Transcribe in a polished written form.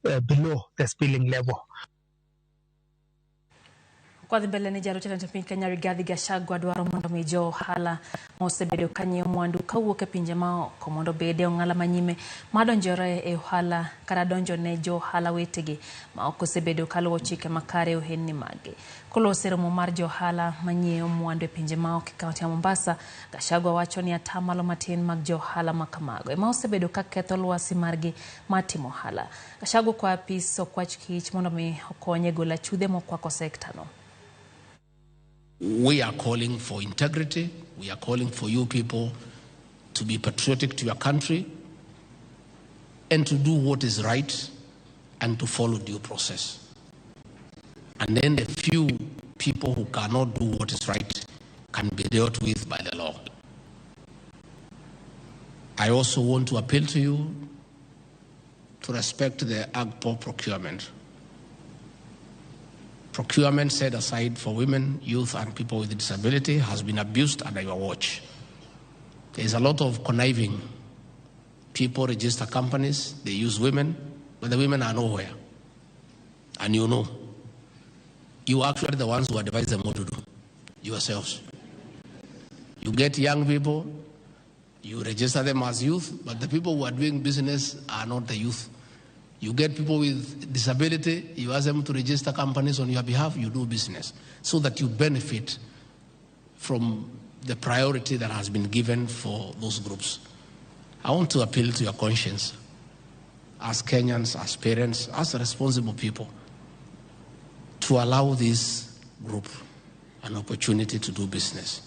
below the spilling level. Kwa mbele ni jaro tena tupin Kenya Rigathi Gachagua dwaro mondo mijo ohala mosebedo kanyo mwandu kawuok e pinje ma komondo bede ong'ala manyime madonjore e ohala kara donjo ne jo ohala wetegi ma okosebedo kaluwo chike makare ohenni mage. Kolose romo mar jo ohala manyiewo mwandu e pinje ma ok kaunti ya Mombasa, Gachagua wacho ni atamalo matin mag jo ohala makamago ema osebedo ka ketho lwasi margi matimo ohala. Gachagua kwa apis okwach kich mondo mi okonye gola chudhe mokwako sekta no. We are calling for integrity. We are calling for you people to be patriotic to your country and to do what is right and to follow due process. And then the few people who cannot do what is right can be dealt with by the law. I also want to appeal to you to respect the AGPO procurement. Procurement set aside for women, youth, and people with disability has been abused under your watch. There is a lot of conniving. People register companies, they use women, but the women are nowhere. And you know, you are actually the ones who advise them what to do, yourselves. You get young people, you register them as youth, but the people who are doing business are not the youth. You get people with disability, you ask them to register companies on your behalf, you do business, so that you benefit from the priority that has been given for those groups. I want to appeal to your conscience as Kenyans, as parents, as responsible people, to allow this group an opportunity to do business.